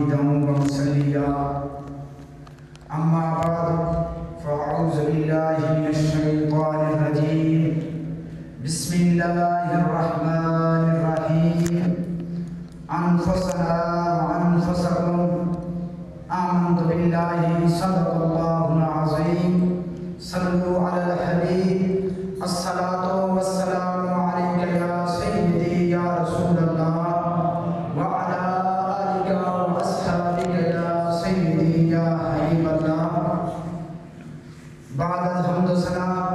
आबिदा व मुसल्लिया अम्मा बाद फ़अऊज़ु बिल्लाहि मिनश शैतानिर रजीम बिस्मिल्लाहिर रहमानिर रहीम अनफुसना व अनफुसकुम आमन्तु बिल्लाहि सदक़ल्लाहुल अज़ीम सल्लु अलल हबीब अस्सलातु वस्सलामु अलैका या सय्यदी या रसूलल्लाह व अला आलिका व अस्हाबिका या सय्यदी या हबीबल्लाह। बाद हम्द सलाम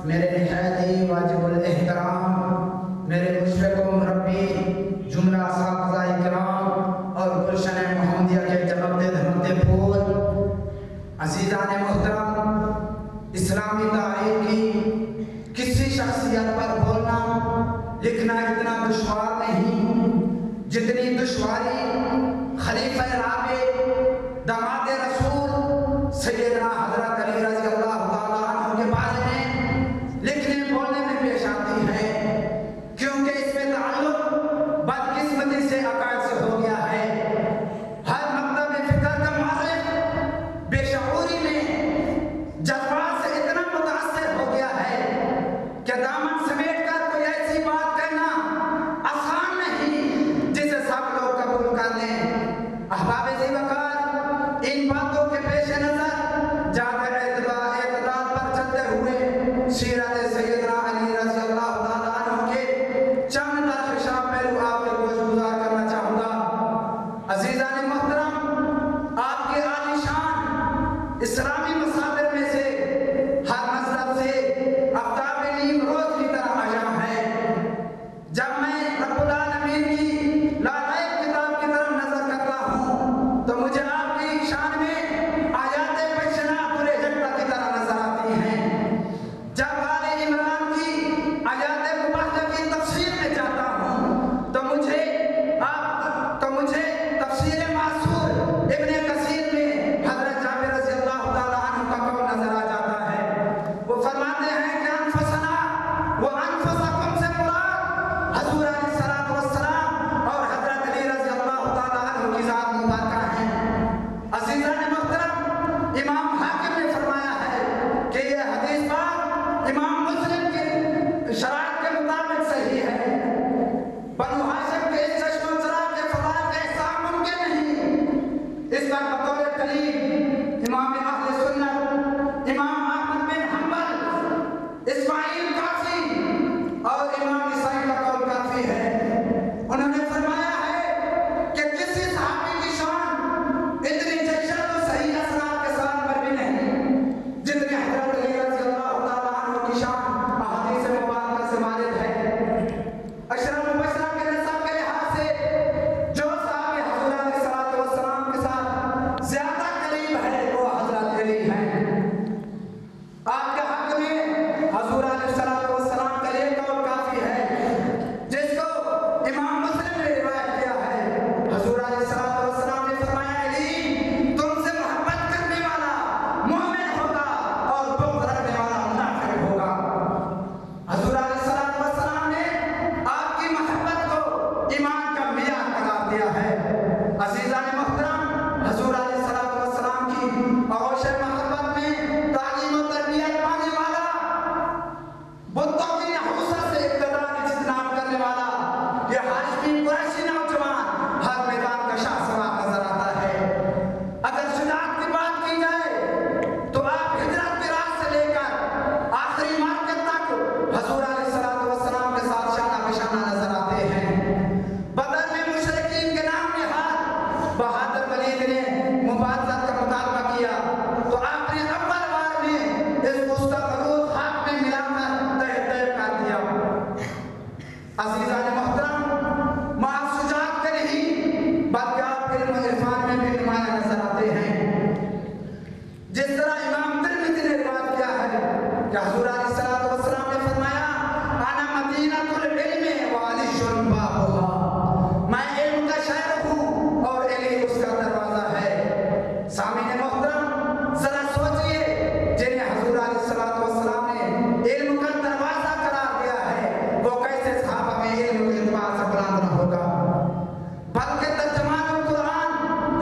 मेरे निहायती वाजिबुल एहतराम मेरे मुशफ़िक़ व मुरब्बी जुमला असातिज़ा इकराम और गुलशन मोहम्मदिया के चमकते धमकते फूल अज़ीज़ान मोहतरम, इस्लामी तारीख़ की किसी शख्सियत पर बोलना लिखना इतना दुश्वार नहीं जितनी दुश्वारी खलीफा राबे दामाद रसूल सैयदना हज़रत अली रज़ियल्लाहु ताला अन्हु के बारे में लिखने बोलने में पेश आती है, क्योंकि इसमें ताल्लुक़ बदकिस्मती से अकायद से हो गया है। हर मकतब फ़िक्र का मालिक बेशऊरी में जज्बात से इतना मुतासिर हो गया है कि दामन समेट कर कोई ऐसी बात कहना आसान नहीं जिसे सब लोग कबूल कर लें। अहबाब ज़ीवकार, इन बातों के पेश नज़र जाकर एतदाल पर चलते हुए सीरत सैयदना अली रज़ियल्लाहु ताला अन्हु के चंद दरख्शां पहलू आपके गोशगुजार करना चाहूँगा। अज़ीज़ान मोहतरम, आपके आलीशान इस्लामी मसादिर में से हर मज़हब से आफ्ताब नीम रोज़ की तरह आया है। जब मैं रब्बुल आलमीन की लालाइक किताब की तरफ नजर करता हूँ तो मुझे आपकी शान में आयात पैशनातुल जन्नत की तरह नजर आती हैं। जब आले इमरान की आयात मुबारका की तफसीर में जाता हूँ तो मुझे तफसीर मासूर इब्ने कसीर में हज़रत जाबिर रज़ियल्लाहु ताला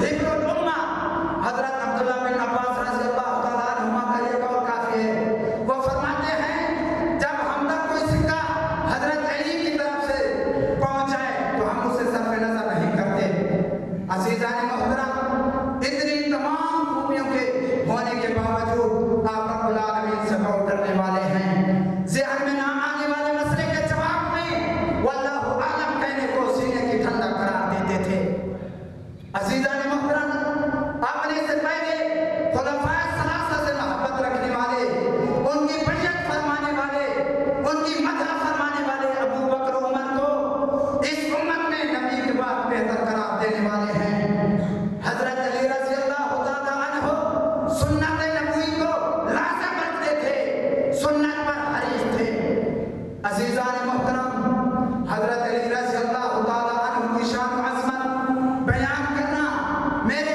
हिब्रुल उम्मा हजरत अब्दुल्लाह बिन अब्बास रज़ियल्लाहु तआला अन्हुमा का ये कौल काफी है। वो फरमाते हैं जब हम तक कोई सिक्का हजरत अली की तरफ से पहुंच जाए तो हम उसे सर्फ नजर नहीं करते। अज़ीज़ान मोहतरम, इतनी तमाम खूबियों के होने के बावजूद आप रब्बुल आलमीन से बहुत डरने वाले हैं। ज़हन में ना आने वाले मसले के जवाब में वल्लाहु आलम कहने को सीने की ठंडक करार देते थे। अज़ीज़ान मोहतरम, अपने से पहले खुलफाए सलासा से मोहब्बत रखने वाले, उनकी बैअत फरमाने वाले, उनकी मदह फरमाने वाले अबू बकर उमर को इस उम्मत में नबी के बाद बेहतर करार देने वाले हैं। हजरत अली रज़ियल्लाहु तआला अन्हु सुन्नत नबवी को लाज़िम रखते थे, सुन्नत पर हरीफ थे। अज़ीज़ान मोहतरम, हजरत अली रज़ियल्लाहु तआला अन्हु की शान व अज़मत बयान करना मेरे